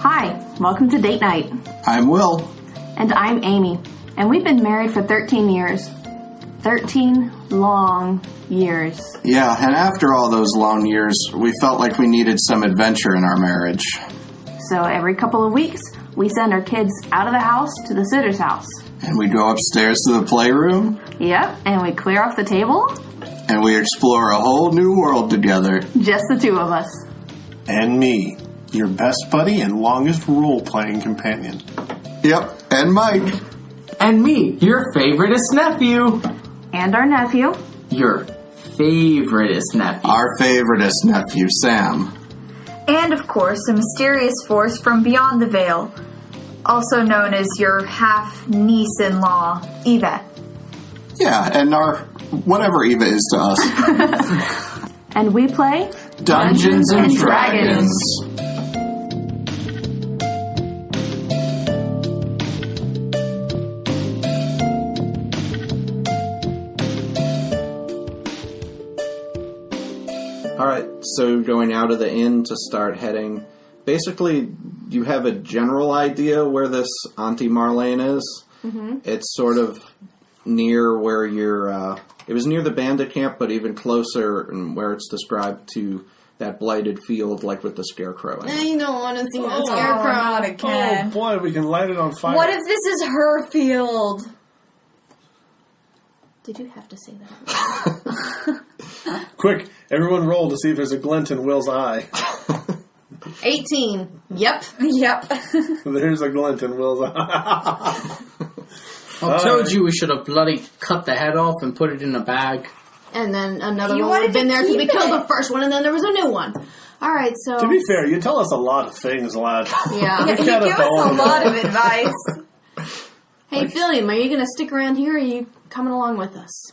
Hi, welcome to Date Night. I'm Will. And I'm Amy. And we've been married for 13 years. 13 long years. Yeah, and after all those long years, we felt like we needed some adventure in our marriage. So every couple of weeks, we send our kids out of the house to the sitter's house. And we go upstairs to the playroom. Yep, and we clear off the table. And we explore a whole new world together. Just the two of us. And me, your best buddy and longest role-playing companion. Yep, and Mike. And me, your favoriteest nephew. And our nephew. Your favoriteest nephew. Our favoriteest nephew, Sam. And, of course, a mysterious force from beyond the veil, also known as your half-niece-in-law, Eva. Yeah, and our whatever Eva is to us. And we play Dungeons and Dragons. Alright, so going out of the inn to start heading. Basically, you have a general idea where this Auntie Marlane is. Mm-hmm. It's sort of near where you're... it was near the bandit camp, but even closer and where it's described to that blighted field, like with the scarecrow in it. I don't want to see that Scarecrow. scarecrow. Not again. Oh boy, we can light it on fire. What if this is her field? Did you have to say that? Quick, everyone roll to see if there's a glint in Will's eye. 18. Yep. Yep. There's a glint in Will's eye. I told you we should have bloody cut the head off and put it in a bag. And then another You one would have wanted to been there because we keep killed it. the first one and then there was a new one. Alright, so... To be fair, you tell us a lot of things, lad. Yeah. You We've give got us all a lot of advice. Hey, Philliam, are you going to stick around here or are you coming along with us?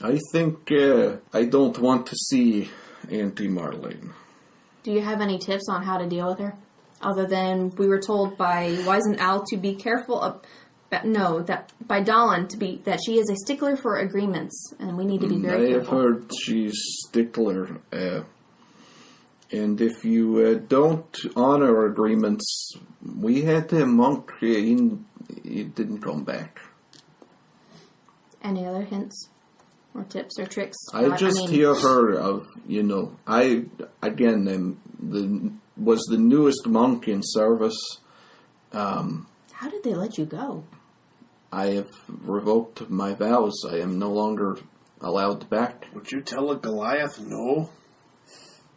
I think I don't want to see Auntie Marlane. Do you have any tips on how to deal with her? Other than we were told by Wise and Al to be careful of... that by Dahlin that she is a stickler for agreements, and we need to be very I have careful. heard she's stickler. And if you don't honor agreements, we had a monk, he didn't come back. Any other hints? Or tips or tricks? I just hear her of, I, again, was the newest monk in service. How did they let you go? I have revoked my vows. I am no longer allowed back. Would you tell a Goliath no?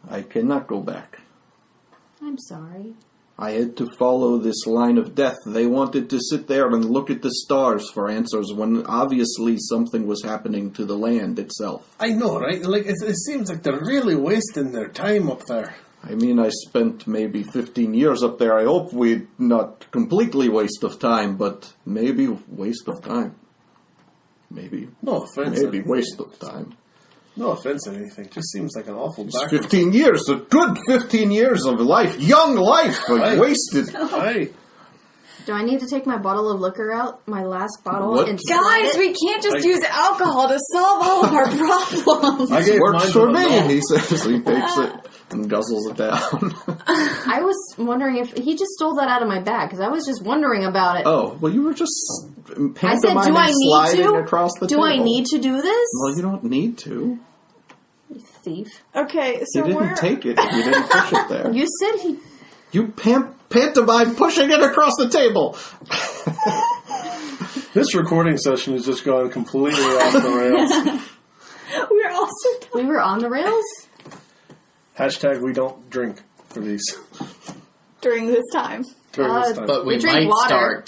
I cannot go back. I'm sorry. I had to follow this line of death. They wanted to sit there and look at the stars for answers when obviously something was happening to the land itself. I know, right? Like it seems like they're really wasting their time up there. I mean, I spent maybe 15 years up there. I hope we not completely waste of time, but maybe waste of time. Maybe. No offense. Maybe waste of time. No offense or anything. Just seems like an awful It's backwards. 15 years, a good 15 years of life, young life, Right. wasted. Hey. Do I need to take my bottle of liquor out? My last bottle? What? And slide Guys, it? we can't just use alcohol to solve all of our problems. I gave Works mine for to the me, dog. he says. He takes it and guzzles it down. I was wondering if he just stole that out of my bag because I was just wondering about it. Oh, well, you were just I said, pantomiming do I need sliding to? across the Do table. I need to do this? Well, you don't need to. You thief. Okay, You so didn't take it if you didn't push it there. You said he... You pantomime pushing it across the table. This recording session has just gone completely off the rails. we're also We were on the rails? Hashtag we don't drink for these. during this time. During this time. But we drink might water.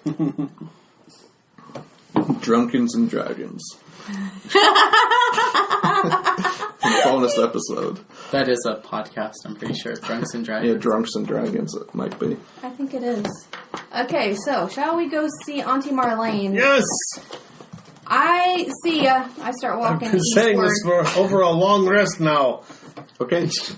start. Drunkens and Dragons. Bonus episode. That is a podcast, I'm pretty sure. Drunks and Yeah, Dragons. Drunks and Dragons it might be. I think it is. Okay, so shall we go see Auntie Marlane? Yes! I see ya. I start I've walking been saying eastward. this for over a long rest now. Okay, so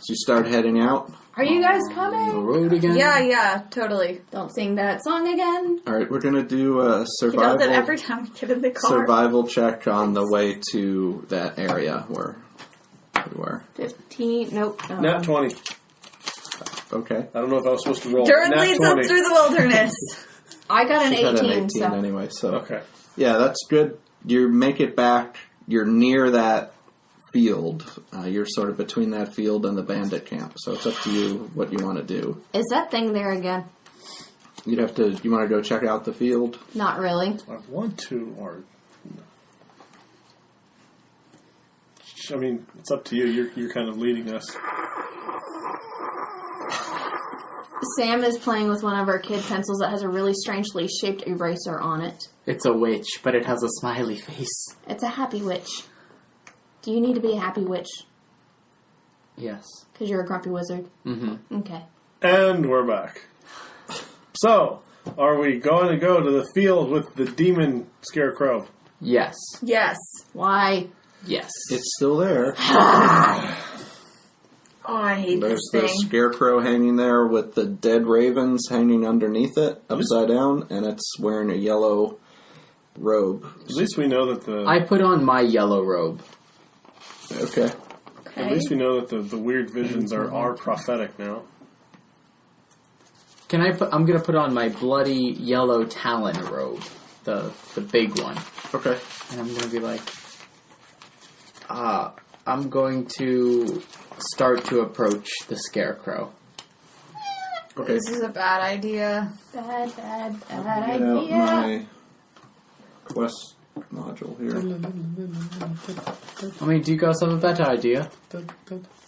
you start heading out. Are you guys The coming? road again? Yeah, totally. Don't sing that song again. Alright, we're gonna do a He does survival it every time we get in the car. survival check on the way to that area where we were. 15. Nope. Nat 20. Okay. I don't know if I was supposed to roll. Dirt Nat leads 20. us through the wilderness. I got an She's 18. had an 18 so. anyway, so. Okay. Yeah, that's good. You make it back. You're near that field. You're sort of between that field and the bandit camp, so it's up to you what you want to do. Is that thing there again? You want to go check out the field? Not really. I want to, or... I mean, it's up to you. You're kind of leading us. Sam is playing with one of our kid pencils that has a really strangely shaped eraser on it. It's a witch, but it has a smiley face. It's a happy witch. Do you need to be a happy witch? Yes. Because you're a grumpy wizard? Mm-hmm. Okay. And we're back. So, are we going to go to the field with the demon scarecrow? Yes. Yes. Why? Yes. It's still there. Oh, I hate There's this the thing. scarecrow hanging there with the dead ravens hanging underneath it, upside down, and it's wearing a yellow robe. At least we know that the... I put on my yellow robe. Okay. At least we know that the weird visions are prophetic now. I'm gonna put on my bloody yellow talon robe. The big one. Okay. And I'm gonna be like, I'm going to start to approach the scarecrow. Okay. This is a bad idea. Bad Get out my quest module here. I mean, do you guys have a better idea?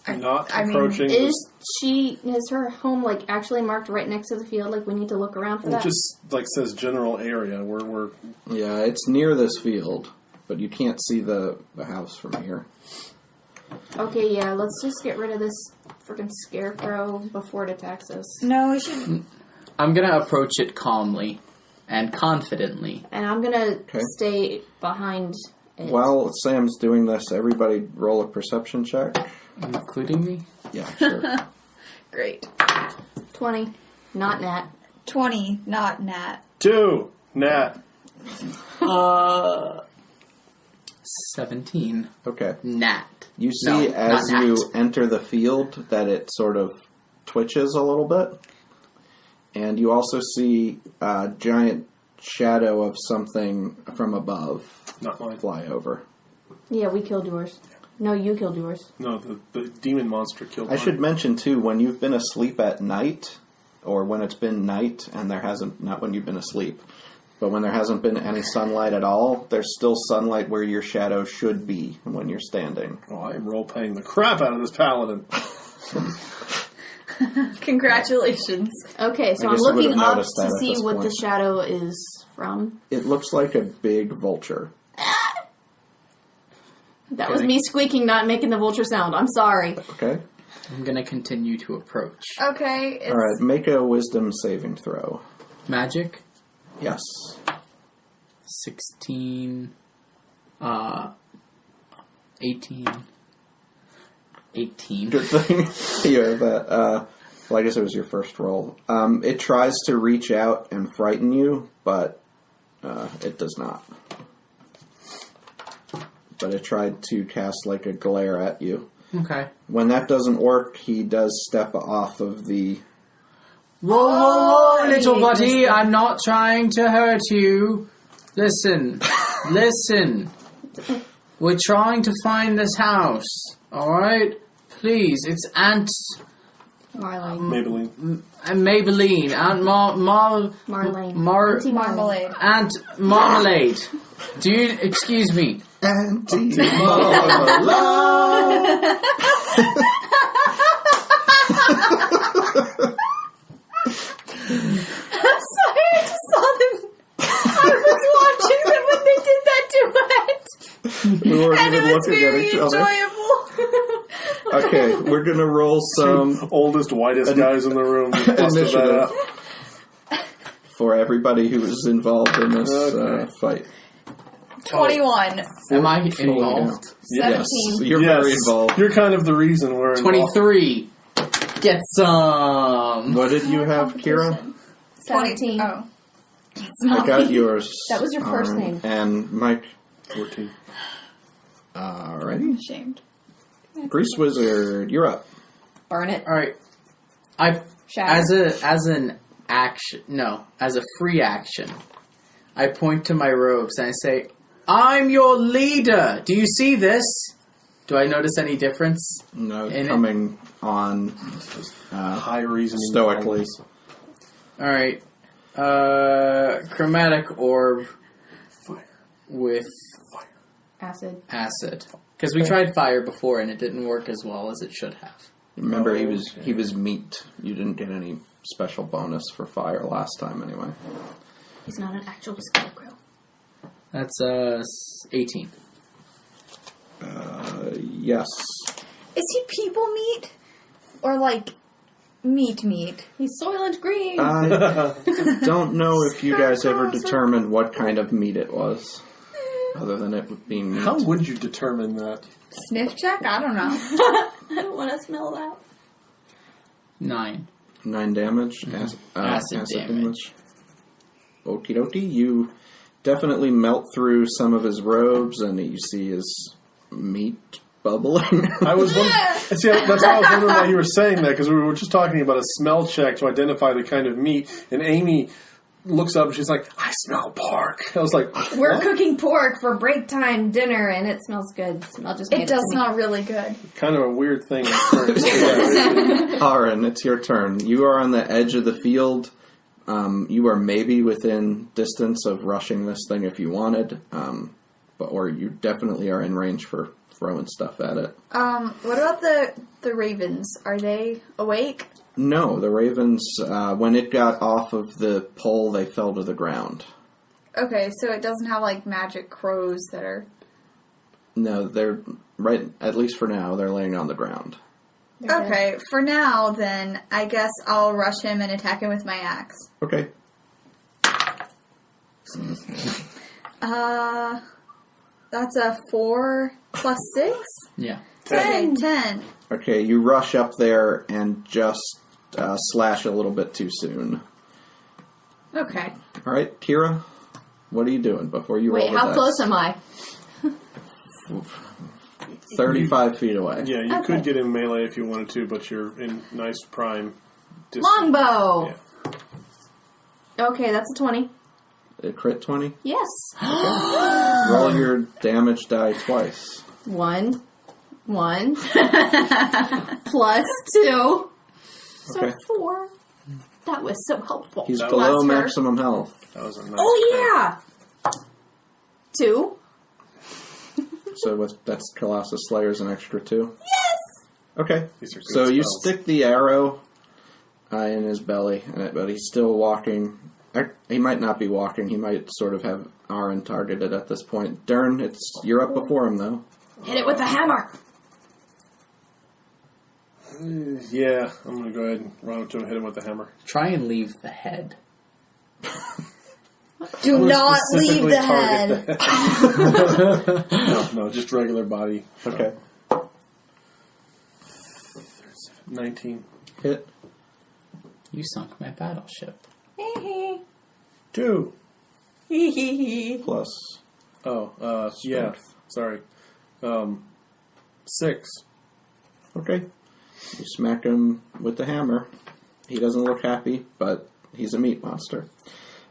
Not I mean, approaching... Is her home, like, actually marked right next to the field? Like, we need to look around for it that? just, like, says general area where we're... Yeah, it's near this field, but you can't see the house from here. Okay, yeah, let's just get rid of this freaking scarecrow before it attacks us. No, we should... I'm gonna approach it calmly and confidently. And I'm gonna stay behind it. While Sam's doing this, everybody roll a perception check. Including me? Yeah, sure. Great. 20. Not Nat. 20, not Nat. 2! Nat. 17. Okay. Nat. You see No, as not you Nat. enter the field that it sort of twitches a little bit. And you also see a giant shadow of something from above Not mine. fly over. Yeah, we killed yours. No, you killed yours. No, the demon monster killed I mine. should mention, too, when you've been asleep at night, or when it's been night and there hasn't, not when you've been asleep, but when there hasn't been any sunlight at all, there's still sunlight where your shadow should be when you're standing. Oh, I am role-playing the crap out of this paladin. Congratulations. Okay, so I I'm guess I would've looking up noticed that to at see this what the point. shadow is from. It looks like a big vulture. That was me squeaking, not making the vulture sound. I'm sorry. Okay? I'm gonna continue to approach. Okay. It's, Alright, make a wisdom saving throw. Magic? Yes. 16. 18. 18. Good thing you have that. Well, I guess it was your first roll. It tries to reach out and frighten you, but it does not. But it tried to cast like a glare at you. Okay. When that doesn't work, he does step off of the... Whoa, little buddy, I'm not trying to hurt you. Listen, listen. We're trying to find this house, alright? Please, it's Aunt Marlane. Maybelline. Maybelline, Aunt Marlane. Auntie marmalade. Aunt Marmalade. Do you, excuse me. Auntie I'm sorry, I just saw them. I was watching them when they did that duet. We weren't And it even was looking at very each other. enjoyable. Okay, we're gonna roll some Oldest, whitest guys in the room. Just busted that initiative out. for everybody who was involved in this fight. 21. Am I involved? Yes, 17. you're very Yes, involved. You're kind of the reason we're involved. 23. Get some. What did you have, Kira? 17. Oh. I got yours. That was your first name. And Mike. 14. Alrighty. Ashamed. Grease Wizard, you're up. Burn it. Alright. I Shatter. As an action, no, as a free action, I point to my robes and I say, "I'm your leader. Do you see this? Do I notice any difference?" No, In coming on High reasoning. stoically. All right, chromatic orb Fire. with Acid. acid. Because we tried fire before and it didn't work as well as it should have. Remember, he was meat. You didn't get any special bonus for fire last time, anyway. He's not an actual scarecrow. That's 18. Yes. Is he people meat? Or like meat? He's Soylent Green. I don't know if you guys ever determined what kind of meat it was, other than it being meat. How would you determine that? Sniff check? I don't know. I don't want to smell that. 9. 9 damage. Acid damage. Okie dokie. You definitely melt through some of his robes, and you see his meat bubbling. I was wondering, see, that's why I was wondering why you were saying that, because we were just talking about a smell check to identify the kind of meat, and Amy looks up and she's like, "I smell pork." I was like, We're what? cooking pork for break time dinner, and it smells good. Smell just made It does to me. smell really good. Kind of a weird thing. At first. Yeah. Aaron, it's your turn. You are on the edge of the field. You are maybe within distance of rushing this thing if you wanted, or you definitely are in range for throwing stuff at it. What about the ravens? Are they awake? No, the ravens, when it got off of the pole, they fell to the ground. Okay, so it doesn't have like magic crows that are... No, they're, right, at least for now, they're laying on the ground. Okay, for now then, I guess I'll rush him and attack him with my axe. Okay. That's a 4 plus 6? Yeah. 10. Okay, you rush up there and just slash a little bit too soon. Okay. All right, Kira, what are you doing before you roll Wait, the how dice? close am I? 35 feet away. Yeah, you Okay. could get in melee if you wanted to, but you're in nice prime distance. Longbow! Yeah. Okay, that's a 20. A crit 20? Yes. Roll your damage die twice. 1. Plus 2. So Okay. 4. That was so helpful. He's That below was her. maximum health. That was a nice Oh, yeah! 2. So that's Colossus Slayer's an extra 2? Yes! Okay. These are good So you spells. stick the arrow in his belly, but he's still walking. He might not be walking. He might sort of have Aaron targeted at this point. Dern, you're up before him, though. Hit it with the hammer! Yeah, I'm going to go ahead and run up to him and hit him with the hammer. Try and leave the head. Do I'm gonna not leave specifically the head. target the- no, just regular body. Okay. 19. Hit. You sunk my battleship. 2. Plus. Oh, yeah. Sorry. 6. Okay. You smack him with the hammer. He doesn't look happy, but he's a meat monster.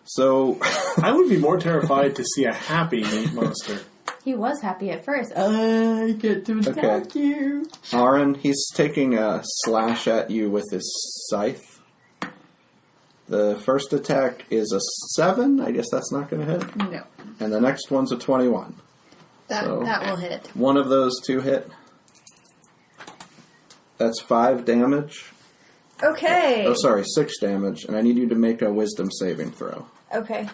So, I would be more terrified to see a happy meat monster. He was happy at first. I get to attack you. Aaron, he's taking a slash at you with his scythe. The first attack is a 7. I guess that's not going to hit. No. And the next one's a 21. That So- will hit. One of those 2 hit. That's 5 damage. Okay. Oh, sorry, 6 damage. And I need you to make a wisdom saving throw. Okay.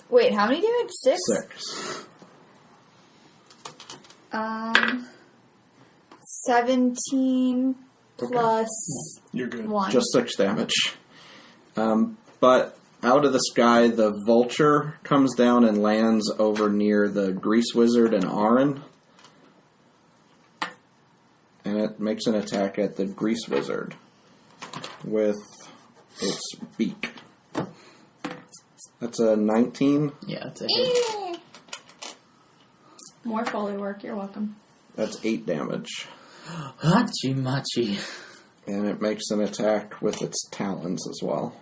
Wait, how many damage? 6? 6. 17 plus You're good. 1. Just 6 damage. But out of the sky, the vulture comes down and lands over near the grease wizard and Aaron. And it makes an attack at the grease wizard with its beak. That's a 19. Yeah, that's a hit. More Foley work, you're welcome. That's 8 damage. Hachi machi. And it makes an attack with its talons as well.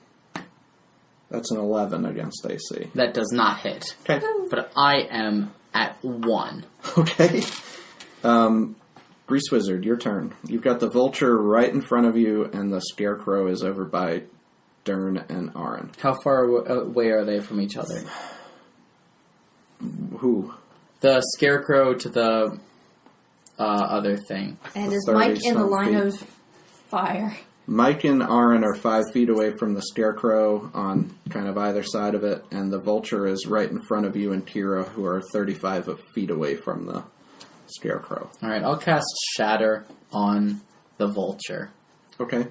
That's an 11 against AC. That does not hit. Okay. But I am at 1. Okay. Grease Wizard, your turn. You've got the vulture right in front of you, and the scarecrow is over by Dern and Aaron. How far away are they from each other? Who? The scarecrow to the other thing. And is 30 Mike in the some line feet. of fire? Mike and Aaron are 5 feet away from the scarecrow on kind of either side of it, and the vulture is right in front of you and Kira, who are 35 feet away from the scarecrow. Alright, I'll cast Shatter on the vulture. Okay.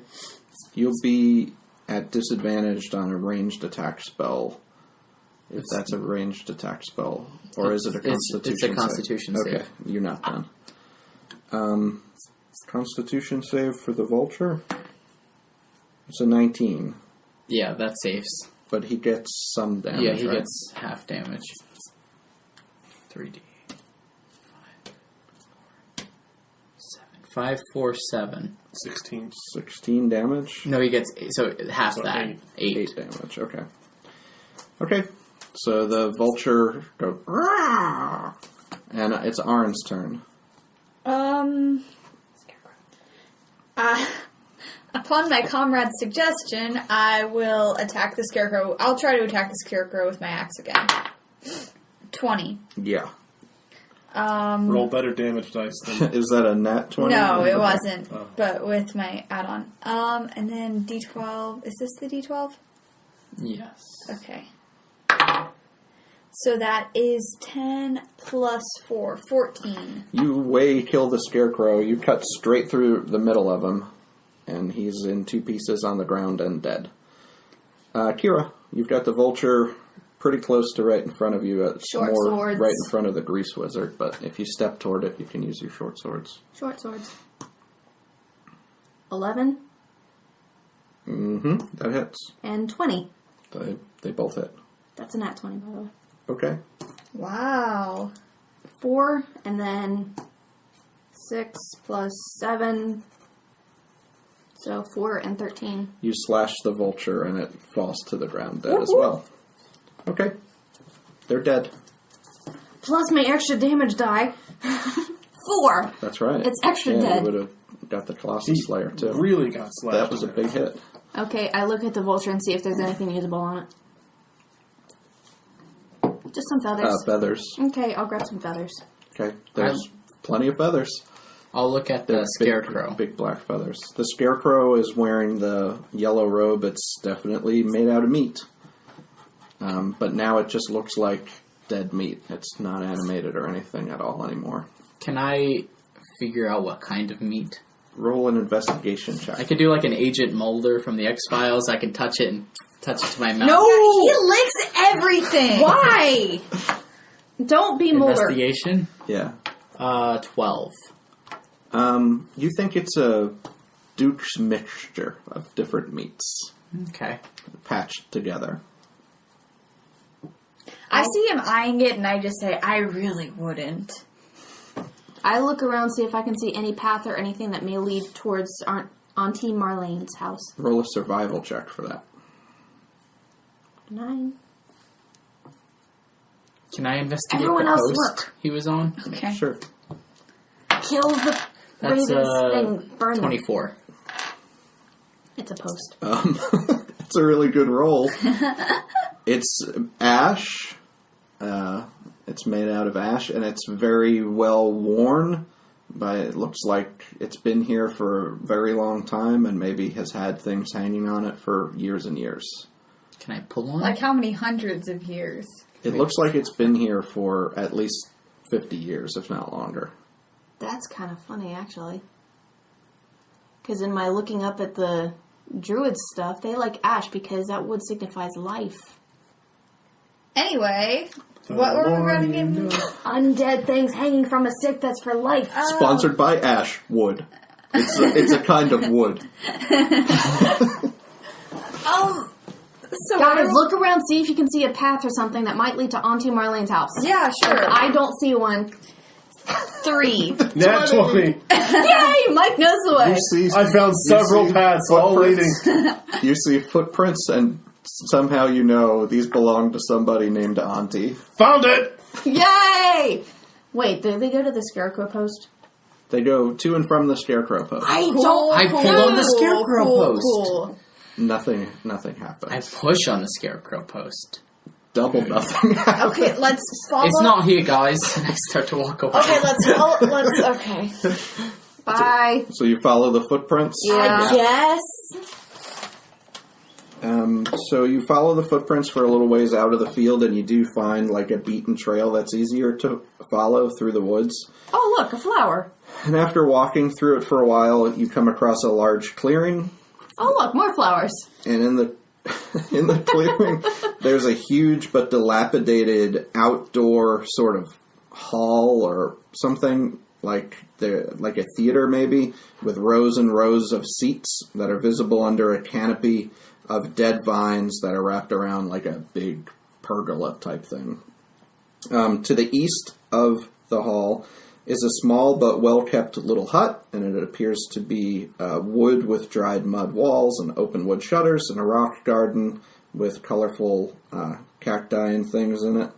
You'll be at disadvantage on a ranged attack spell. If that's a ranged attack spell. Or is it a constitution It's a constitution save. Okay, you're not done. Constitution save for the vulture? It's a 19. Yeah, that saves. But he gets some damage, Yeah, he right? gets half damage. 3d. 5, 4, 7. 16. 16 damage? No, he gets half So that. 8. 8. 8 damage, okay. Okay, so the vulture goes... "Rah!" And it's Arn's turn. Upon my comrade's suggestion, I will attack the scarecrow. I'll try to attack the scarecrow with my axe again. 20. Yeah. Roll better damage dice than... Is that a nat 20? No, it Okay. wasn't. But with my add-on. And then D12. Is this the D12? Yes. Okay. So that is 10 plus 4. 14. You kill the scarecrow. You cut straight through the middle of him, and he's in 2 pieces on the ground and dead. Kira, you've got the vulture pretty close to right in front of you. It's Short more swords. right in front of the grease wizard, but if you step toward it, you can use your short swords. Short swords. 11 Mm-hmm. That hits. and 20. They both hit. That's a nat 20, by the way. Okay. Wow. 4, and then 6 plus 7. So 4 and 13. You slash the vulture, and it falls to the ground dead as well. Okay. They're dead. Plus my extra damage die. 4. That's right. It's extra yeah, dead. You would have got the Colossus Slayer, too. Really got slashed. That was a big hit. Okay, I look at the vulture and see if there's anything usable on it. Just some feathers. Feathers. Okay, I'll grab some feathers. Okay. There's plenty of feathers. I'll look at the scarecrow. Big black feathers. The scarecrow is wearing the yellow robe. It's definitely made out of meat. But now it just looks like dead meat. It's not animated or anything at all anymore. Can I figure out what kind of meat? Roll an investigation check. I could do like an Agent Mulder from the X-Files. I can touch it to my mouth. No! He licks everything! Why? Don't be Mulder. Investigation? Yeah. 12. You think it's a Duke's mixture of different meats Okay. patched together. I see him eyeing it, and I just say, I really wouldn't. I look around, see if I can see any path or anything that may lead towards Auntie Marlane's house. Roll a survival check for that. 9. Can I investigate Everyone the else post look. he was on? Okay. Sure. Kill the That's raven's thing. Burn them. 24. It's a post. It's a really good roll. It's ash. It's made out of ash, and it's very well worn. But it looks like it's been here for a very long time, and maybe has had things hanging on it for years and years. Can I pull one? Like how many hundreds of years? It looks like it's been here for at least 50 years, if not longer. That's kind of funny, actually. Because in my looking up at the druid stuff, they like ash because that wood signifies life. Anyway, what were we running in? Undead things hanging from a stick that's for life. Sponsored by ash wood. It's a kind of wood. So Guys, look around, see if you can see a path or something that might lead to Auntie Marlane's house. Yeah, sure. I don't see one. 3. Nat 20. Yay! Mike knows the way. I found several paths, all leading. You see footprints, and somehow you know these belong to somebody named Auntie. Found it! Yay! Wait, did they go to the scarecrow post? They go to and from the scarecrow post. I pull on the scarecrow post. Cool. Nothing I happens. push on the scarecrow post. Double nothing happens. Okay, let's follow. It's not here, guys. And I start to walk away. Okay, let's follow. Okay. Bye. So you follow the footprints? I guess. So you follow the footprints for a little ways out of the field, and you do find like a beaten trail that's easier to follow through the woods. Oh, look, a flower. And after walking through it for a while, you come across a large clearing. Oh, look, more flowers. And in the in the clearing, there's a huge but dilapidated outdoor sort of hall or something like a theater maybe, with rows and rows of seats that are visible under a canopy of dead vines that are wrapped around like a big pergola type thing. To the east of the hall is a small but well-kept little hut, and it appears to be wood with dried mud walls and open wood shutters and a rock garden with colorful cacti and things in it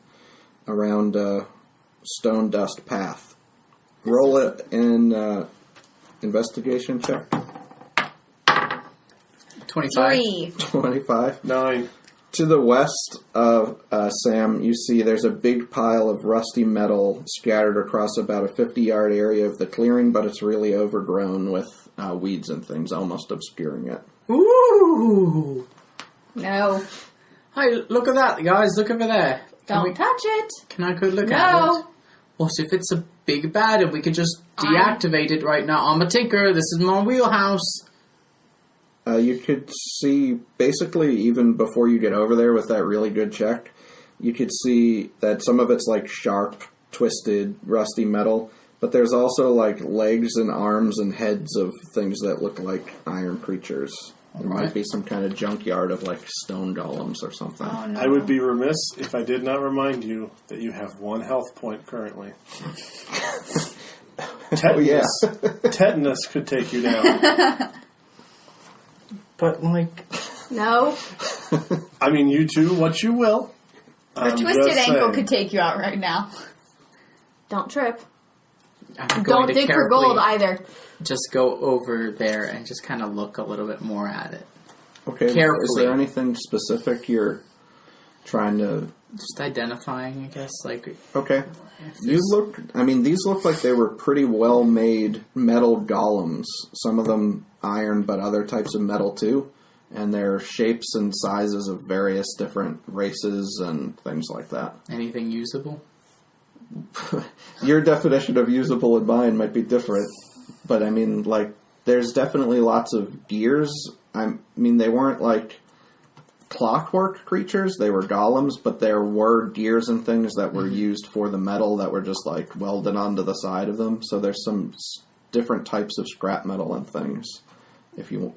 around a stone dust path. Roll it in investigation check. 25. 3. 25. 9. To the west of Sam, you see there's a big pile of rusty metal scattered across about a 50-yard area of the clearing, but it's really overgrown with weeds and things, almost obscuring it. Ooh! No. Hey, look at that, guys. Look over there. Don't touch it. Can I go look at it? No. What if it's a big bad and we could just deactivate it right now? I'm a tinker. This is my wheelhouse. You could see, basically, even before you get over there with that really good check, you could see that some of it's like sharp, twisted, rusty metal, but there's also like legs and arms and heads of things that look like iron creatures. There might be some kind of junkyard of like stone golems or something. Oh, no. I would be remiss if I did not remind you that you have 1 health point currently. Tetanus. Tetanus could take you down. But, like... No. I mean, you two, what you will. A twisted ankle could take you out right now. Don't trip. I'm going Don't to dig for carefully gold either. just go over there and just kind of look a little bit more at it. Okay, Carefully. Is there anything specific you're trying to... Just identifying, I guess, like... Okay. You look... I mean, these look like they were pretty well-made metal golems. Some of them iron, but other types of metal, too. And they're shapes and sizes of various different races and things like that. Anything usable? Your definition of usable and mine might be different. But, I mean, like, there's definitely lots of gears. I mean, they weren't, like... clockwork creatures. They were golems, but there were gears and things that were used for the metal that were just like welded onto the side of them. So there's some different types of scrap metal and things if you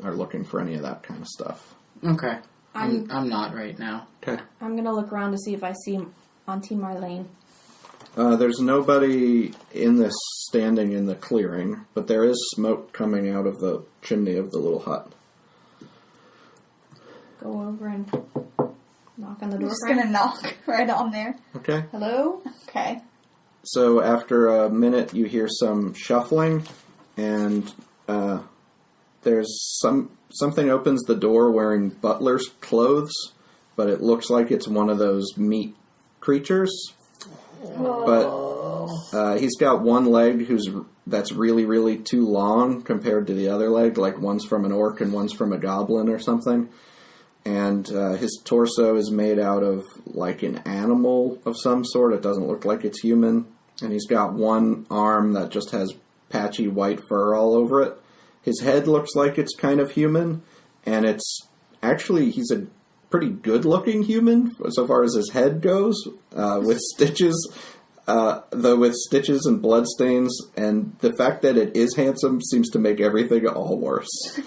are looking for any of that kind of stuff. Okay. I'm not right now. Okay. I'm gonna look around to see if I see Auntie Marlane. There's nobody standing in the clearing, but there is smoke coming out of the chimney of the little hut. Go over and knock on the I'm door. just gonna knock right on there. Okay. Hello? Okay. So after a minute, you hear some shuffling, and there's something opens the door wearing butler's clothes, but it looks like it's one of those meat creatures. But he's got one leg that's really, really too long compared to the other leg. Like one's from an orc and one's from a goblin or something. And his torso is made out of like an animal of some sort. It doesn't look like it's human. And he's got one arm that just has patchy white fur all over it. His head looks like it's kind of human. And he's a pretty good-looking human so far as his head goes, with stitches, though with stitches and bloodstains. And the fact that it is handsome seems to make everything all worse.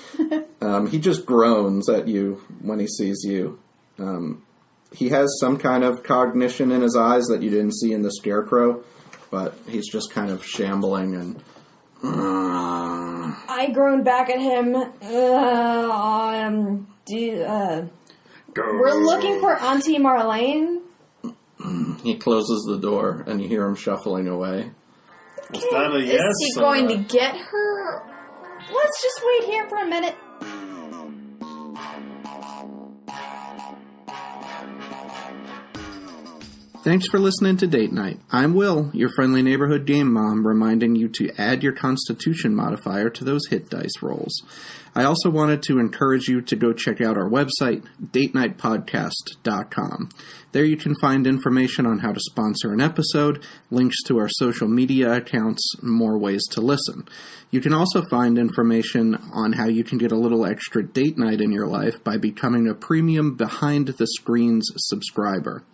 He just groans at you when he sees you. He has some kind of cognition in his eyes that you didn't see in the scarecrow. but he's just kind of shambling and... I groan back at him. We're looking for Auntie Marlane. He closes the door, and you hear him shuffling away. Was that a yes? Is he going to get her? Let's just wait here for a minute. Thanks for listening to Date Night. I'm Will, your friendly neighborhood game mom, reminding you to add your Constitution modifier to those hit dice rolls. I also wanted to encourage you to go check out our website, datenightpodcast.com. There you can find information on how to sponsor an episode, links to our social media accounts, and more ways to listen. You can also find information on how you can get a little extra date night in your life by becoming a premium behind-the-screens subscriber.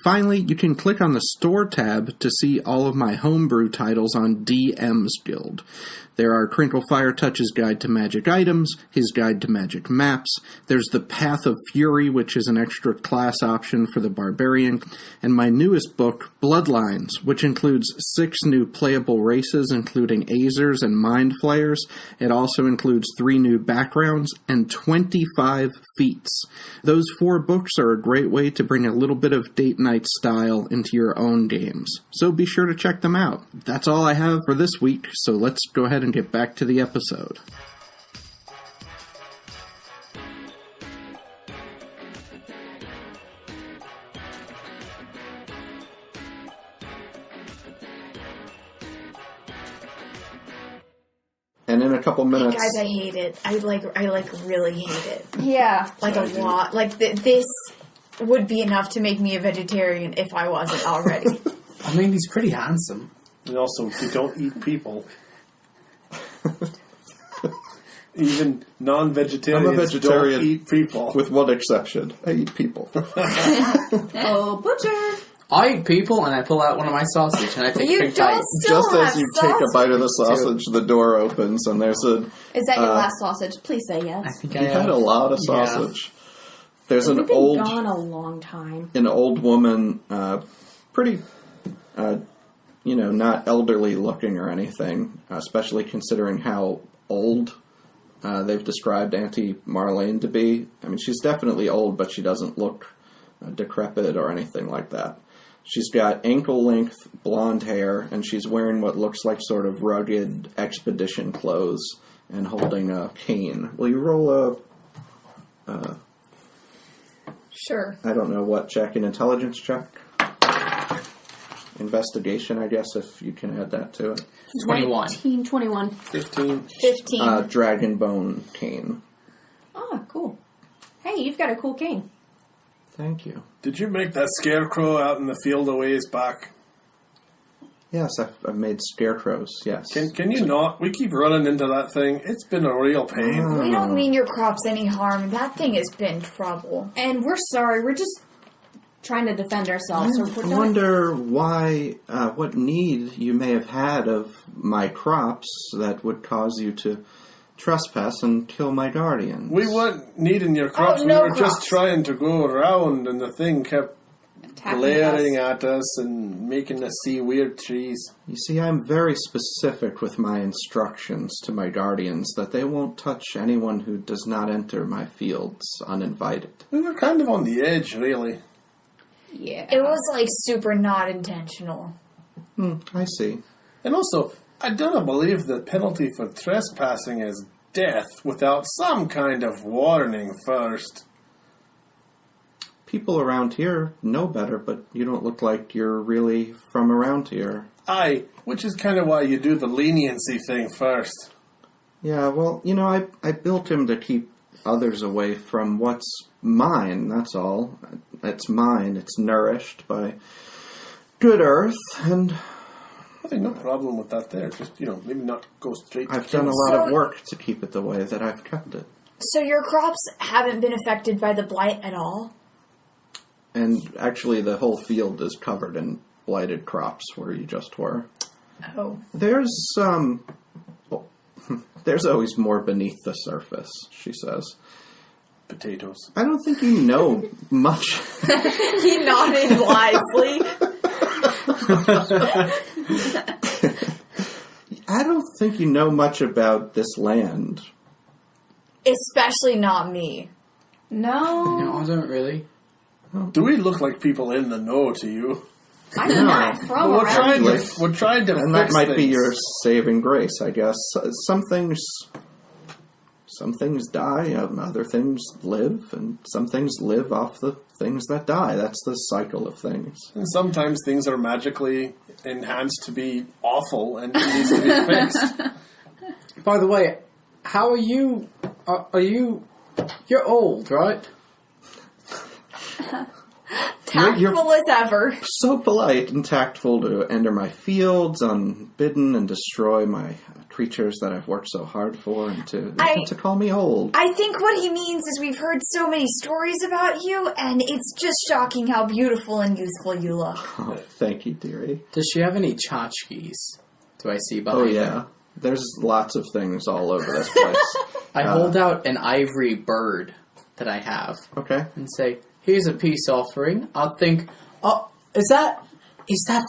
Finally, you can click on the Store tab to see all of my homebrew titles on DM's Guild. There are Crinkle Firetouch's Guide to Magic Items, his Guide to Magic Maps, there's the Path of Fury, which is an extra class option for the Barbarian, and my newest book, Bloodlines, which includes 6 new playable races, including Azers and Mind Flayers. It also includes 3 new backgrounds and 25 feats. Those 4 books are a great way to bring a little bit of date night style into your own games, so be sure to check them out. That's all I have for this week, so let's go ahead and get back to the episode. And in a couple minutes... Guys, I hate it. I really hate it. Yeah. Like a lot. Like, this would be enough to make me a vegetarian if I wasn't already. I mean, he's pretty handsome. And also, you don't eat people. Even non-vegetarians I'm a vegetarian don't eat people. with one exception. I eat people. Oh, butcher. I eat people, and I pull out one of my sausage, and I take a big bite. Just as you take a bite of the sausage, the door opens, and there's a... Is that your last sausage? Please say yes. I think You had a lot of sausage. There's We've an been old... gone a long time. An old woman, pretty... not elderly looking or anything, especially considering how old they've described Auntie Marlane to be. I mean, she's definitely old, but she doesn't look decrepit or anything like that. She's got ankle-length blonde hair, and she's wearing what looks like sort of rugged expedition clothes and holding a cane. Will you roll a... Sure. I don't know what check, an intelligence check? Investigation, I guess, if you can add that to it. 21. 1921. 15. 15. Dragon bone cane. Oh, cool. Hey, you've got a cool cane. Thank you. Did you make that scarecrow out in the field a ways back? Yes, I've made scarecrows, yes. Can you not? We keep running into that thing. It's been a real pain. We don't mean your crops any harm. That thing has been trouble. And we're sorry. We're just trying to defend ourselves. I wonder why, what need you may have had of my crops that would cause you to trespass and kill my guardians. We weren't needing your crops. Oh, no we were crops. just trying to go around, and the thing kept Attacking glaring us. at us and making us see weird trees. You see, I'm very specific with my instructions to my guardians that they won't touch anyone who does not enter my fields uninvited. We were kind of on the edge, really. Yeah. It was like super not intentional. I see. And also, I don't believe the penalty for trespassing is death without some kind of warning first. People around here know better, but you don't look like you're really from around here. Aye, which is kind of why you do the leniency thing first. Yeah, well, I built him to keep others away from what's mine, that's all. It's mine. It's nourished by good earth, and I think no problem with that there. Just, maybe not go straight to I've done a kills. lot of work to keep it the way that I've kept it. So your crops haven't been affected by the blight at all? And actually, the whole field is covered in blighted crops where you just were. Oh. There's always more beneath the surface, she says. Potatoes. I don't think you know much. He nodded wisely. I don't think you know much about this land. Especially not me. No. No, I don't really. Do we look like people in the know to you? I'm not from We're around. trying to And fix that might be things. your saving grace, I guess. Some things die, other things live, and some things live off the things that die. That's the cycle of things. And sometimes things are magically enhanced to be awful and it needs to be fixed. By the way, how are you? Are you? You're old, right? Tactful as ever. So polite and tactful to enter my fields unbidden and destroy my creatures that I've worked so hard for, and to call me old. I think what he means is we've heard so many stories about you, and it's just shocking how beautiful and youthful you look. Oh, thank you, dearie. Does she have any tchotchkes? Do I see behind Oh, yeah. her? There's lots of things all over this place. I hold out an ivory bird that I have Okay. and say, "Here's a peace offering." I'll think, "Oh, is that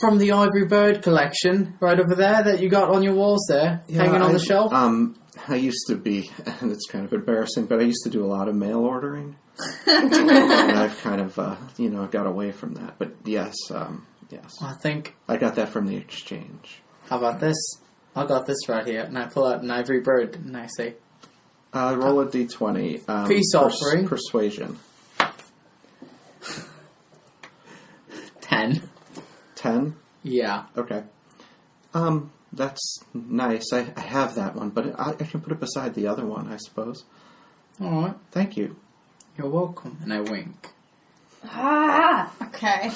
from the ivory bird collection right over there that you got on your walls there, hanging on the shelf?" I used to be, and it's kind of embarrassing, but I used to do a lot of mail ordering. And I've kind of, got away from that. But yes. I think, I got that from the exchange. how about this? I got this right here, and I pull out an ivory bird, and I say, Roll a d20. Peace offering. Persuasion. 10. 10? Yeah. Okay. That's nice. I have that one, but I can put it beside the other one, I suppose. Alright. Thank you. You're welcome. And I wink. Okay.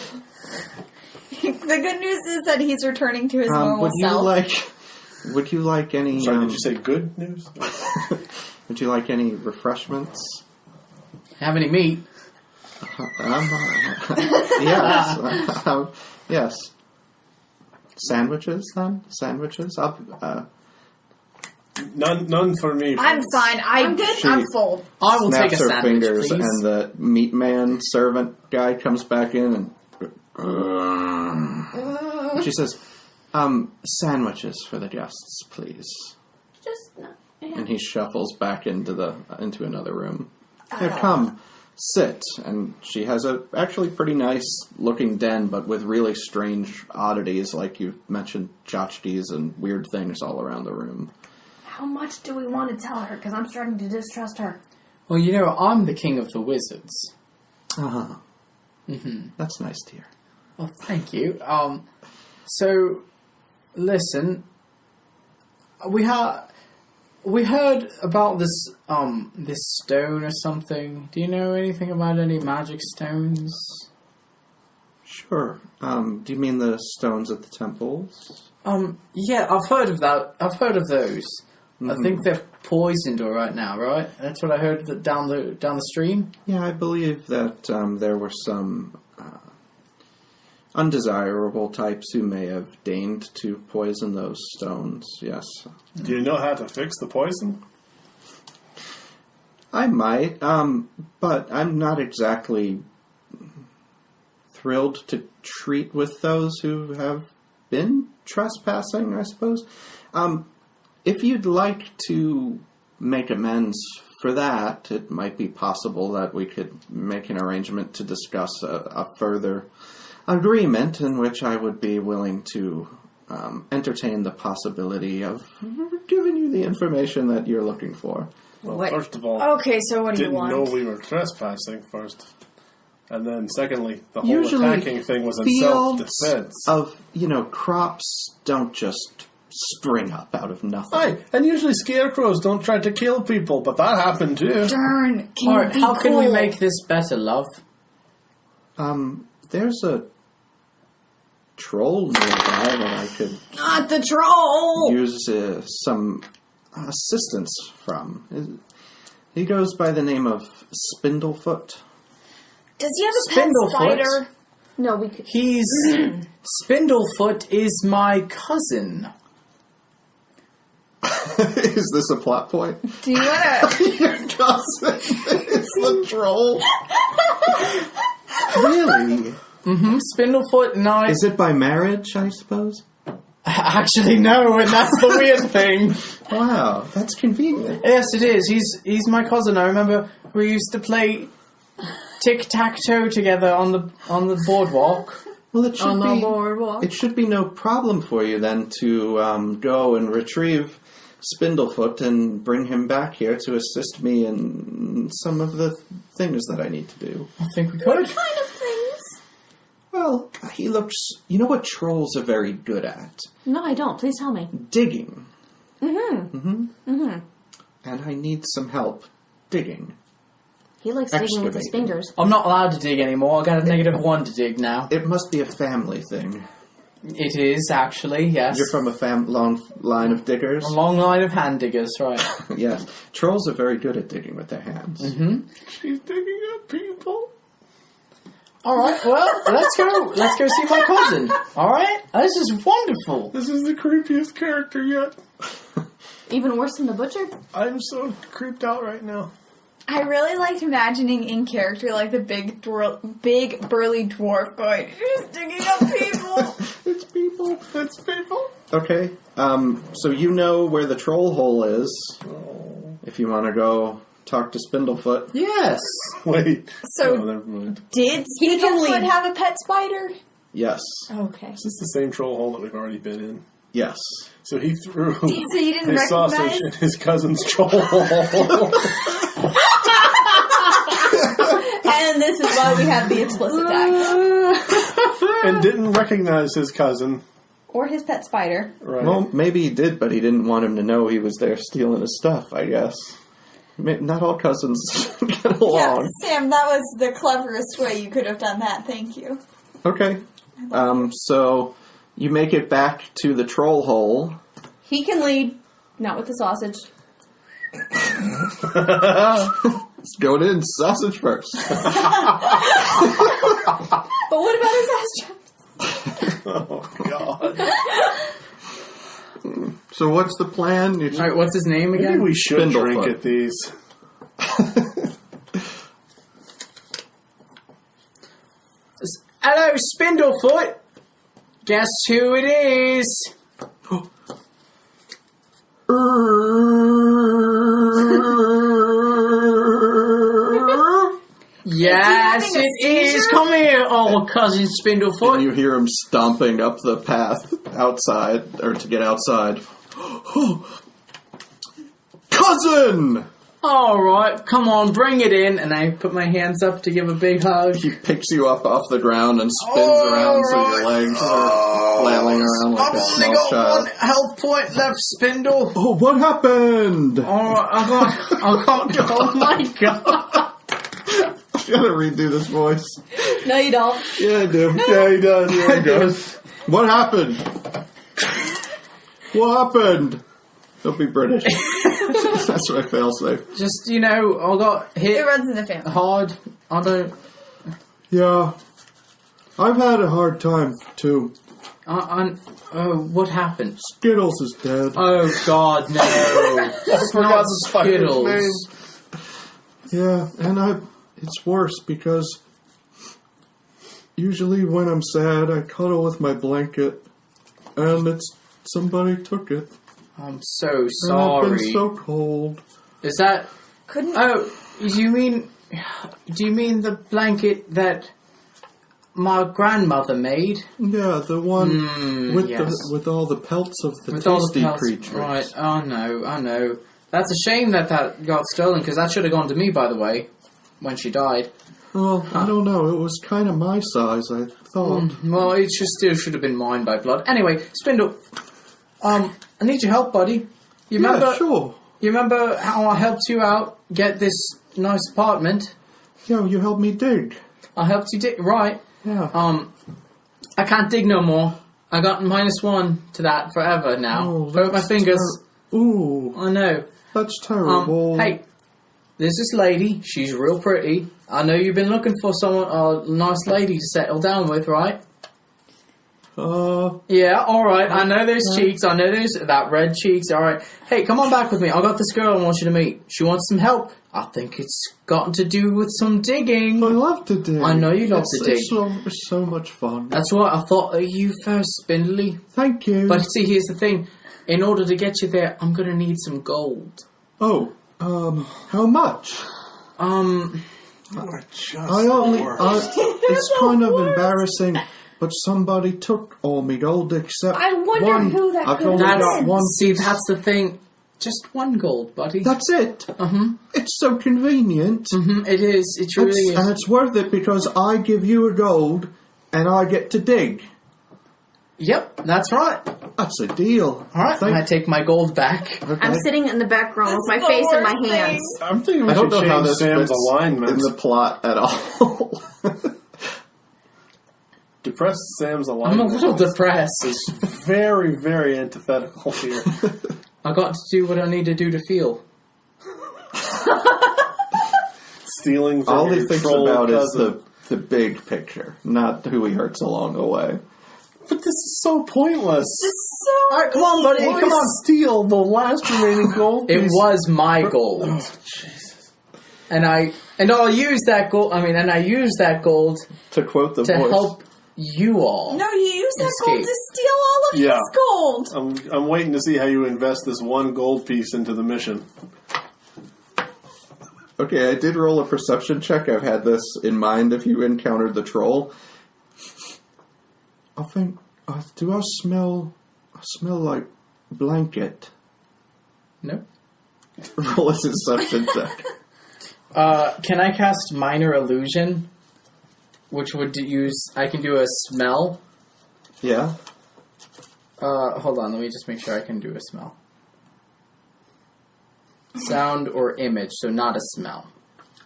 The good news is that he's returning to his normal would self. Would you like any... Sorry, did you say good news? Would you like any refreshments? Have any meat? Yes. Yes. Sandwiches, then? Sandwiches? None for me. I'm please. fine. I'm good. I'm full. I will take a Snaps her sandwich, fingers, please. and the meat man servant guy comes back in, and she says, sandwiches for the guests, please. Just no. Yeah. And he shuffles back into another room. Here, come, sit. And she has a actually pretty nice looking den, but with really strange oddities, like you mentioned, tchotchkes and weird things all around the room. How much do we want to tell her? Because I'm starting to distrust her. Well, I'm the king of the wizards. Uh-huh. Mm-hmm. That's nice to hear. Well, thank you. So, listen, we heard about this stone or something. Do you know anything about any magic stones? Sure. Do you mean the stones at the temples? Yeah, I've heard of that. I've heard of those. I think they're poisoned right now, right? That's what I heard down the stream. Yeah, I believe that there were some undesirable types who may have deigned to poison those stones, yes. Do you know how to fix the poison? I might, but I'm not exactly thrilled to treat with those who have been trespassing, I suppose. If you'd like to make amends for that, it might be possible that we could make an arrangement to discuss a further agreement in which I would be willing to entertain the possibility of giving you the information that you're looking for. Well, Wait. first of all, Okay, so what do you didn't want? know we were trespassing first. And then secondly, the whole Usually attacking thing was in fields self-defense. of, crops don't just spring up out of nothing. Aye, and usually scarecrows don't try to kill people, but that happened too. Darn. Can Alright, you be how can we cool? make this better, love? There's a troll nearby that I could Not the troll! use some assistance from. He goes by the name of Spindlefoot. Does he have a pet Spindlefoot? spider? No, we could. He's Spindlefoot is my cousin. Is this a plot point? Do you want to... Your cousin is the troll. Really? Spindlefoot and I. Is it by marriage, I suppose? Actually, no, and that's the weird thing. Wow, that's convenient. Yes, it is. He's my cousin. I remember we used to play tic-tac-toe together on the boardwalk. Well, it should On the be. boardwalk. It should be no problem for you then to go and retrieve Spindlefoot and bring him back here to assist me in some of the things that I need to do. I think we could. Kind of things. Well, he looks. You know what trolls are very good at? No, I don't. Please tell me. Digging. Mm-hmm. And I need some help digging. He likes digging with his Excavating. fingers. I'm not allowed to dig anymore. I got a -1 to dig now. It must be a family thing. It is, actually, yes. You're from a long line of diggers? A long line of hand diggers, right. Yes. Trolls are very good at digging with their hands. Mm-hmm. She's digging up people. Alright, well, let's go see my cousin. Alright? This is wonderful. This is the creepiest character yet. Even worse than the butcher? I'm so creeped out right now. I really liked imagining in character like the big burly dwarf going, "She's digging up people." It's people. It's people. Okay. So you know where the troll hole is. If you want to go talk to Spindlefoot. Yes. Wait. So Oh, never mind. did Spindlefoot have a pet spider? Yes. Okay. Is this the same troll hole that we've already been in? Yes. So he threw So you didn't his sausage recognize? in his cousin's troll hole. And this is why we have the explicit tag. And didn't recognize his cousin. Or his pet spider. Right. Well, maybe he did, but he didn't want him to know he was there stealing his stuff, I guess. Not all cousins get Yeah, along. Sam, that was the cleverest way you could have done that. Thank you. Okay. So you make it back to the troll hole. He can lead, not with the sausage. Let's go in sausage first. But what about his ass chops? Oh, God. So what's the plan? Alright, what's his name Maybe again? we should drink Spindlefoot. at these. Hello, Spindlefoot. Guess who it is? Yes, having a it is. seizure? Come here, old cousin And Spindlefoot. you hear him stomping up the path outside, or to get outside. Cousin! Alright, come on, bring it in. And I put my hands up to give a big hug. He picks you up off the ground and spins around so your legs are flailing around like a small child. health point left, Spindle. Oh, what happened? Alright, I got, oh my god. I gotta redo this voice. No, you don't. Yeah, I do. Yeah, he does. Yeah, he does. What happened? What happened? Don't be British. That's my fail-safe. Just, I got It hit runs in the family. hard. I don't, Yeah. I've had a hard time, too. what happened? Skittles is dead. Oh god, no. It's forgot not the spider's Skittles. Yeah, and it's worse because usually when I'm sad, I cuddle with my blanket, and somebody took it. I'm so And I've sorry. been so cold. Is that... Couldn't. Oh, do you mean the blanket that my grandmother made? Yeah, the one with yes. with all the pelts of the With all the tasty pelts. creatures. Right, I know. That's a shame that got stolen, because that should have gone to me, by the way, when she died. Well, I don't know. It was kind of my size, I thought. Well, it still should have been mine by blood. Anyway, Spindle, I need your help, buddy. You remember? Yeah, sure. You remember how I helped you out get this nice apartment? Yeah, you helped me dig. I helped you dig, right? Yeah. I can't dig no more. I got -1 to that forever now. Oh, Broke my that's fingers. Ooh, I know. that's terrible. Hey, there's this lady. She's real pretty. I know you've been looking for a nice lady to settle down with, right? Yeah, alright. I know those cheeks. I know that red cheeks. Alright. Hey, come on back with me. I got this girl I want you to meet. She wants some help. I think it's got to do with some digging. I love to dig. I know you love to dig. It's so much fun. That's what I thought of you first, Spindly. Thank you. But see, here's the thing. In order to get you there, I'm going to need some gold. Oh, how much? It's kind of embarrassing, but somebody took all my gold except I wonder one. who that I've could only have got been. one. See, that's the thing. Just one gold, buddy. That's it. It's so convenient. It is. It really is. And it's worth it because I give you a gold and I get to dig. Yep, that's right. That's a deal. All right, I take my gold back. Okay. I'm sitting in the background with my face in my hands. I'm thinking we I don't should know how change this Sam's fits alignment. in the plot at all. Depress Sam's I'm a alignment. little depressed. It's very, very antithetical here. I got to do what I need to do to feel. Stealing from All he your thinks troll about cousin. is the big picture, not who he hurts along the way. But this is so pointless. All right, come on, buddy. Why Come on. steal the last remaining gold It piece? was my gold, Oh, Jesus. and I'll use that gold. And I use that gold To quote the to voice. help you all. No, you use that gold Escape. to steal all of Yeah. his gold. I'm waiting to see how you invest this one gold piece into the mission. Okay, I did roll a perception check. I've had this in mind if you encountered the troll. I think, do I smell like blanket? No. Roll a deception check. Can I cast minor illusion? Which would I can do a smell. Yeah? Hold on, let me just make sure I can do a smell. Sound or image, so not a smell.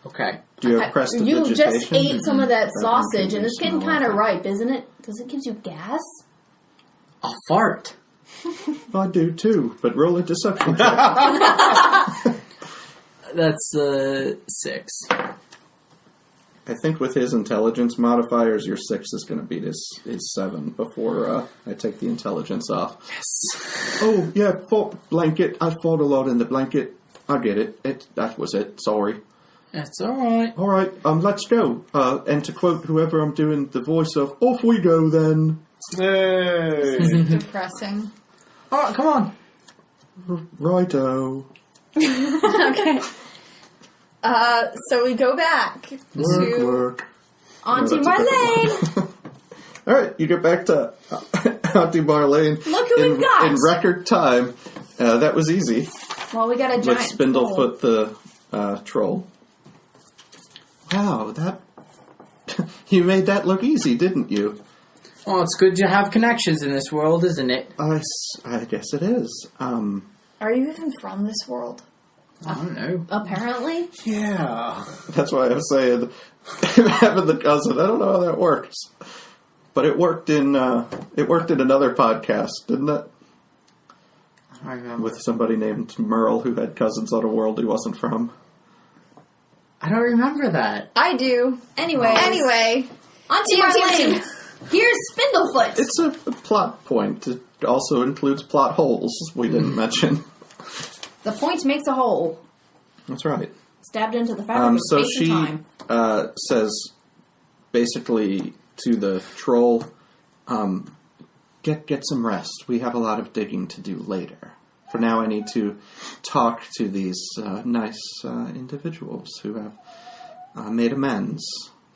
Okay. Do you have prestidigitation? You just ate some of that That one sausage, can and it's getting smell kind of like ripe, isn't it? Because it gives you gas. I'll fart. I do too, but roll a deception check. That's 6. I think with his intelligence modifiers, your 6 is going to beat his 7 before I take the intelligence off. Yes. Oh, yeah, blanket. I fought a lot in the blanket. I get it. That was it. Sorry. That's alright. All right, let's go. And to quote whoever I'm doing the voice of, off we go then. Hey! Depressing. Alright, come on. Righto. Okay. So we go back to Work. Auntie No, that's a Marlane. different All right, you get back to Auntie Marlane. Look who we've got. In record time. That was easy. Well, we got a giant With Spindlefoot the troll. Wow, that... you made that look easy, didn't you? Oh, it's good to have connections in this world, isn't it? I guess it is. Are you even from this world? I don't know. Apparently. Yeah. That's why I was saying having the cousin. I don't know how that works, but it worked in another podcast, didn't it? I don't remember. With somebody named Merle who had cousins on a world he wasn't from. I don't remember that. I do. Anyway, Team, Auntie team, Marlane. team. Here's Spindlefoot. It's a plot point. It also includes plot holes we didn't mention. The point makes a hole. That's right. Stabbed into the fabric of So space and she time. says basically to the troll, get some rest. We have a lot of digging to do later. For now, I need to talk to these nice individuals who have made amends.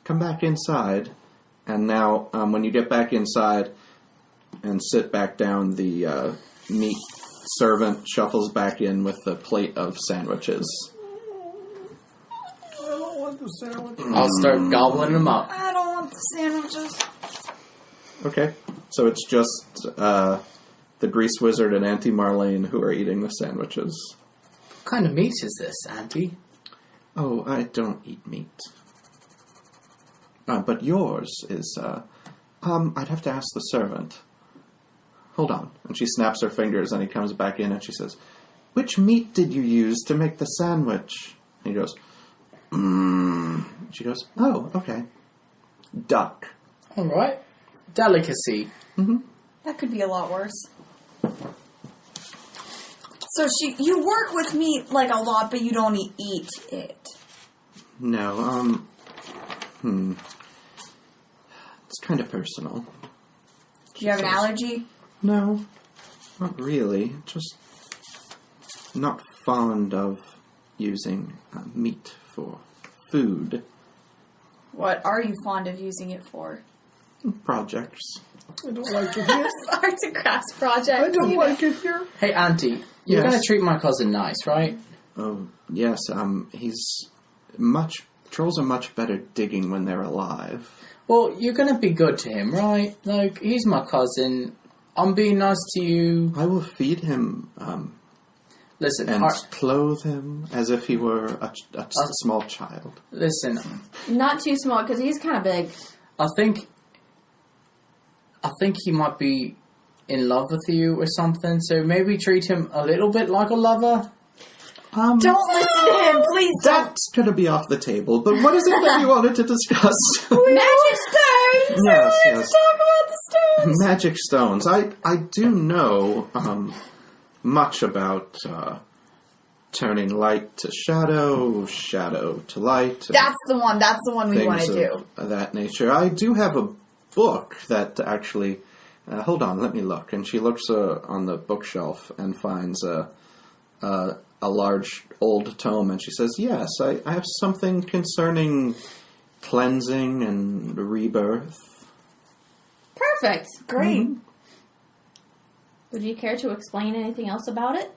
Come back inside. And now, when you get back inside and sit back down, the meat servant shuffles back in with a plate of sandwiches. I don't want the sandwich. I'll start gobbling them up. I don't want the sandwiches. Okay. So it's just the Grease Wizard and Auntie Marlane who are eating the sandwiches. What kind of meat is this, Auntie? Oh, I don't eat meat. But yours is, I'd have to ask the servant. Hold on. And she snaps her fingers and he comes back in and she says, which meat did you use to make the sandwich? And he goes, She goes, oh, okay. Duck. Alright. Delicacy. That could be a lot worse. So you work with meat like a lot, but you don't eat it. No, it's kind of personal. Do you have an allergy? No, not really. Just not fond of using meat for food. What are you fond of using it for? Projects. I don't like it here. Arts and crafts project. I don't like it here. Hey, Auntie, you're Yes. going to treat my cousin nice, right? Oh, yes, trolls are much better digging when they're alive. Well, you're going to be good to him, right? Like, he's my cousin. I'm being nice to you. I will feed him, Listen, and clothe him as if he were a small child. listen, Not too small, because he's kind of big. I think he might be in love with you or something, so maybe treat him a little bit like a lover. Don't listen to him, please don't. That's going to be off the table, but what is it that you wanted to discuss? Magic stones! Yes, I yes. want to talk about the stones! Magic stones. I do know much about turning light to shadow, shadow to light. That's the one we want to do. Of that nature. I do have a book that actually... hold on, let me look. And she looks on the bookshelf and finds a large old tome, and she says, yes, I have something concerning cleansing and rebirth. Perfect. Great. Would you care to explain anything else about it?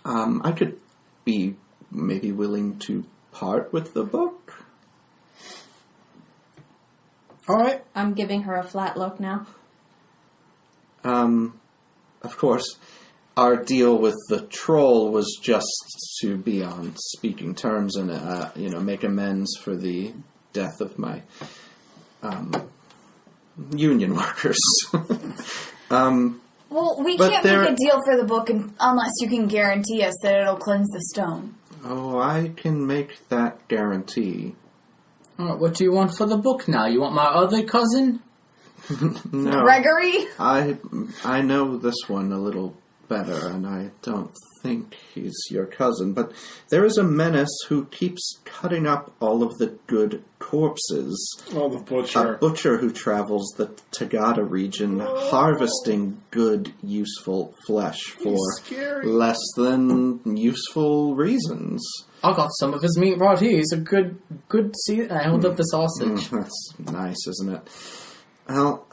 I could be maybe willing to part with the book. All right. I'm giving her a flat look now. Of course, our deal with the troll was just to be on speaking terms and, make amends for the death of my union workers. Well, we But can't make a deal for the book unless you can guarantee us that it'll cleanse the stone. Oh, I can make that guarantee. All right, what do you want for the book now? You want my other cousin? No, Gregory? I know this one a little better, and I don't think he's your cousin, but there is a menace who keeps cutting up all of the good corpses. Oh, the butcher. A butcher who travels the Tagada region harvesting good, useful flesh for scary. less than useful reasons. I got some of his meat right here. It's a good see. I held up the sausage. That's nice, isn't it? Well,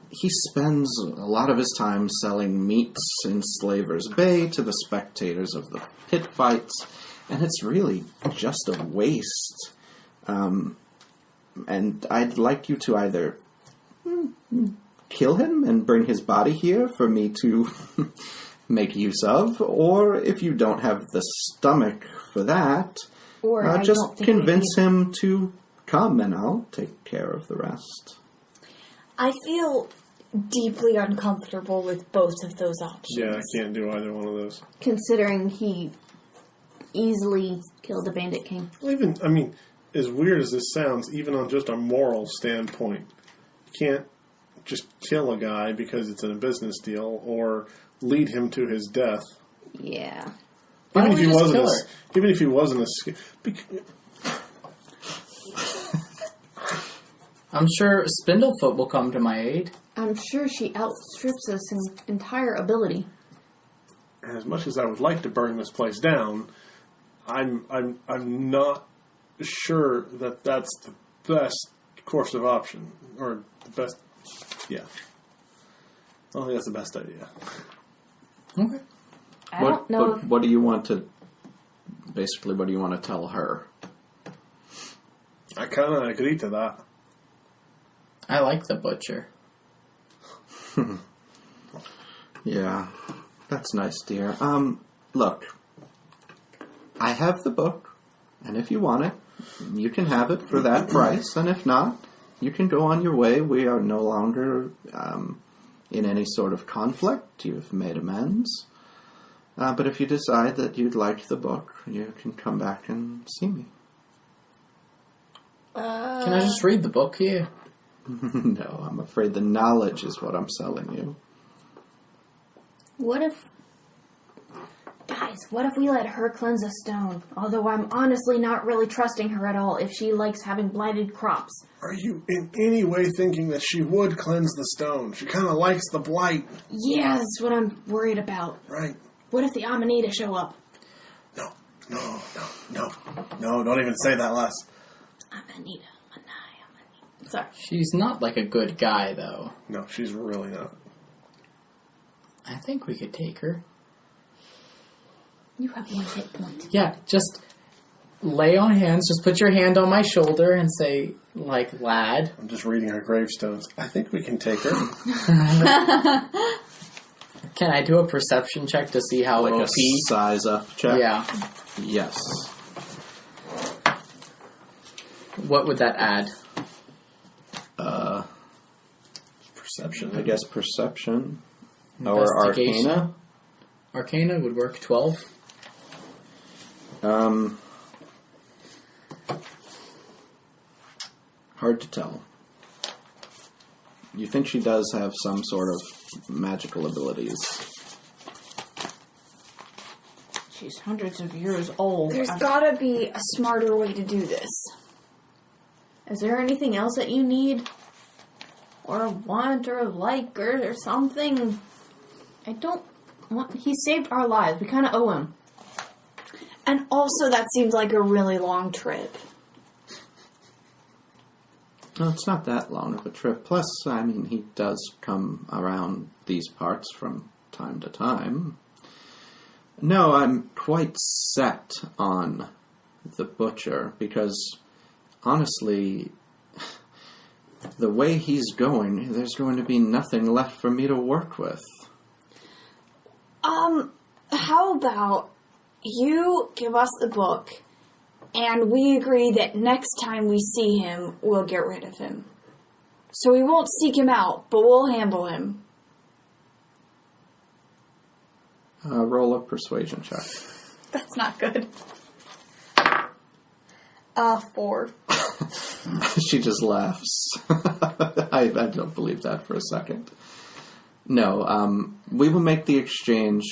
he spends a lot of his time selling meats in Slaver's Bay to the spectators of the pit fights, and it's really just a waste. And I'd like you to either kill him and bring his body here for me to make use of, or if you don't have the stomach for that, Or I just don't think convince him to come and I'll take care of the rest. I feel deeply uncomfortable with both of those options. Yeah, I can't do either one of those. Considering he easily killed the Bandit King. Even, I mean, as weird as this sounds, even on just a moral standpoint, you can't just kill a guy because it's in a business deal or lead him to his death. Yeah. Why Even don't if, we he just wasn't kill her? even if he wasn't a... I'm sure Spindlefoot will come to my aid. I'm sure she outstrips us in entire ability. And as much as I would like to burn this place down, I'm not sure that that's the best course of option. Or the best... Yeah. I don't think that's the best idea. Okay. I don't know if... What do you want to... Basically, what do you want to tell her? I kind of agree to that. I like the butcher. Yeah, that's nice, dear. Look, I have the book, and if you want it, you can have it for that price, and if not, you can go on your way. We are no longer in any sort of conflict. You've made amends. But if you decide that you'd like the book, you can come back and see me. Can I just read the book here? No, I'm afraid the knowledge is what I'm selling you. What if What if we let her cleanse a stone? Although I'm honestly not really trusting her at all if she likes having blighted crops. Are you in any way thinking that she would cleanse the stone? She kind of likes the blight. Yeah, that's what I'm worried about. Right. What if the Amanita show up? No, don't even say that, Les. Amanita. Sorry. She's not like a good guy, though. No, she's really not. I think we could take her. You have 1 hit point. Yeah, just lay on hands. Just put your hand on my shoulder and say, like, lad. I'm just reading her gravestones. I think we can take her. Can I do a perception check to see how Like OP? a size up check? Yeah. Yes. What would that add? Perception. I guess perception. Or Investigation. arcana. Arcana would work 12. Hard to tell. You think she does have some sort of magical abilities. She's hundreds of years old. There's gotta be a smarter way to do this. Is there anything else that you need? Or want or like or something? I don't want... He saved our lives. We kind of owe him. And also, that seems like a really long trip. No, it's not that long of a trip. Plus, I mean, he does come around these parts from time to time. No, I'm quite set on the butcher because, honestly, the way he's going, there's going to be nothing left for me to work with. How about you give us the book, and we agree that next time we see him, we'll get rid of him. So we won't seek him out, but we'll handle him. Roll a persuasion check. That's not good. 4. She just laughs. I don't believe that for a second. No, we will make the exchange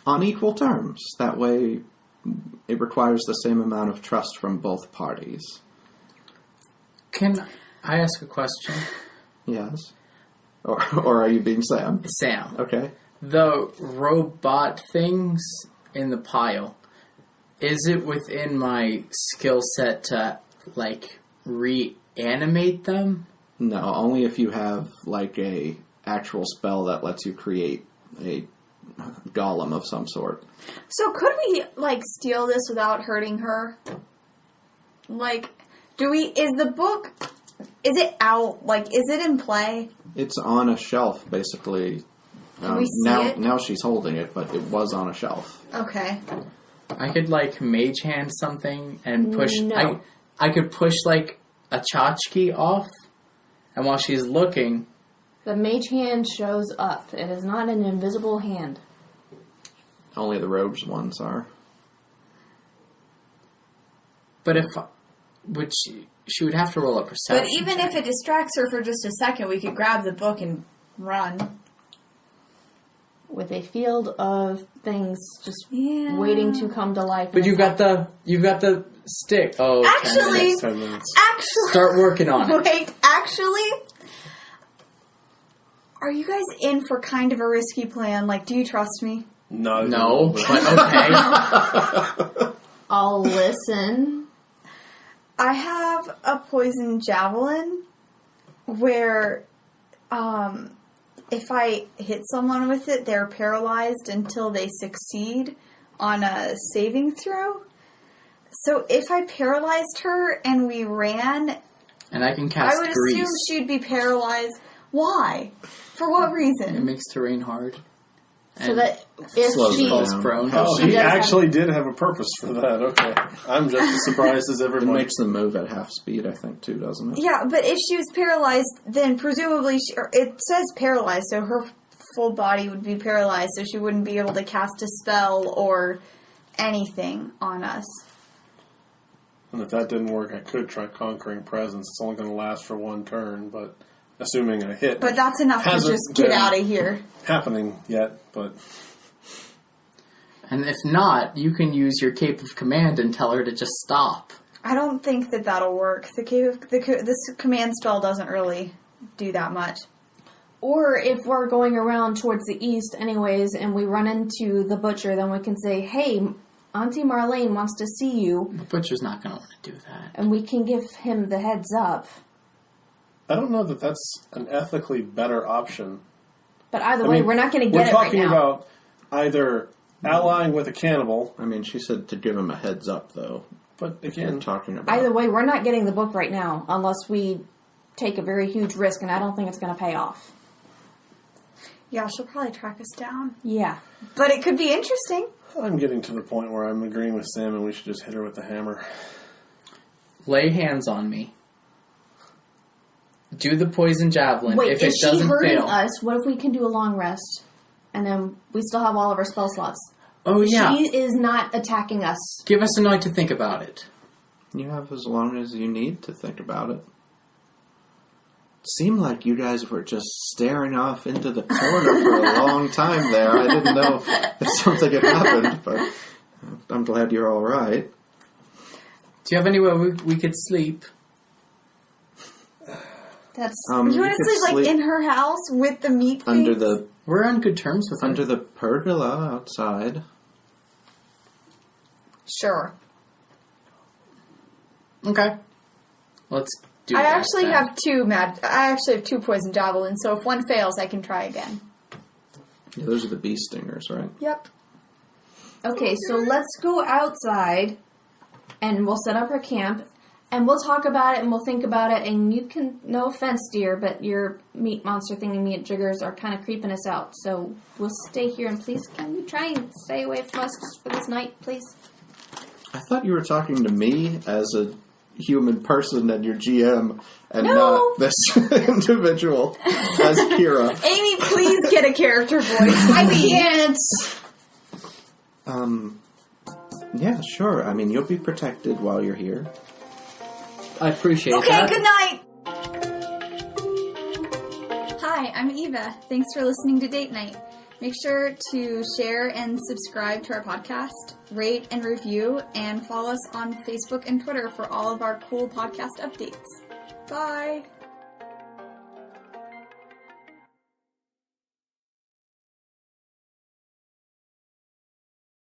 on equal terms. That way, it requires the same amount of trust from both parties. Can I ask a question? Yes. Or are you being Sam? Sam. Okay. The robot things in the pile, is it within my skill set to, like, reanimate them? No, only if you have, like, a actual spell that lets you create a golem of some sort. So could we, like, steal this without hurting her? Like, is the book, is it out? Like, is it in play? It's on a shelf, basically. Can we see it? Now she's holding it, but it was on a shelf. Okay. I could, like, mage hand something and push... No. I could push, like, a tchotchke off, and while she's looking... The mage hand shows up. It is not an invisible hand. Only the robes ones are. But if... She would have to roll a perception But even check. if it distracts her for just a second, we could grab the book and run. With a field of things just Yeah. waiting to come to life. But you've got the stick. Oh, 10 Actually, minutes. 10 minutes. Start working on it. Wait, actually, are you guys in for kind of a risky plan? Like, do you trust me? No, but okay. I'll listen. I have a poison javelin where, if I hit someone with it, they're paralyzed until they succeed on a saving throw. So if I paralyzed her and we ran, And I can cast I would grease. assume she'd be paralyzed. Why? For what It reason? makes terrain hard. So And that if slows she... it falls down. prone. Oh, She he does have- actually did have a purpose for that. Okay. I'm just as surprised as It everyone. makes them move at half speed, I think, too, doesn't it? Yeah, but if she was paralyzed, then presumably it says paralyzed, so her full body would be paralyzed, so she wouldn't be able to cast a spell or anything on us. And if that didn't work, I could try Conquering Presence. It's only going to last for one turn, but assuming I hit. But that's enough to Hasn't just get been out of here. happening yet, but And if not, you can use your cape of command and tell her to just stop. I don't think that that'll work. This command spell doesn't really do that much. Or if we're going around towards the east anyways and we run into the butcher, then we can say, hey, Auntie Marlane wants to see you. The butcher's not going to want to do that. And we can give him the heads up. I don't know that that's an ethically better option. But either way, we're not going to get it right now. We're talking about either allying with a cannibal. I mean, she said to give him a heads up, though. But again, talking about either way, we're not getting the book right now unless we take a very huge risk, and I don't think it's going to pay off. Yeah, she'll probably track us down. Yeah. But it could be interesting. I'm getting to the point where I'm agreeing with Sam and we should just hit her with the hammer. Lay hands on me. Do the poison javelin. Wait, if is it she doesn't hurting fail. us? What if we can do a long rest? And then we still have all of our spell slots. Oh, yeah. She is not attacking us. Give us a night to think about it. You have as long as you need to think about it. Seemed like you guys were just staring off into the corner for a long time there. I didn't know if something had happened, but I'm glad you're all right. Do you have anywhere we could sleep? That's You you want could to sleep like sleep in her house with the meat under things? We're on good terms with her. under the pergola outside. Sure. Okay. Let's do I that actually then. have two poison javelins, so if one fails, I can try again. Yeah, those are the bee stingers, right? Yep. Okay, so let's go outside and we'll set up our camp and we'll talk about it and we'll think about it and you can, no offense dear, but your meat monster thingy meat jiggers are kind of creeping us out. So we'll stay here and please can you try and stay away from us just for this night, please? I thought you were talking to me as a human person and your GM and No. not this individual as Kira. Amy, please get a character voice. I can't! Yeah, sure. I mean, you'll be protected while you're here. I appreciate Okay, that. good night. Hi, I'm Eva. Thanks for listening to Date Night. Make sure to share and subscribe to our podcast, rate and review, and follow us on Facebook and Twitter for all of our cool podcast updates. Bye.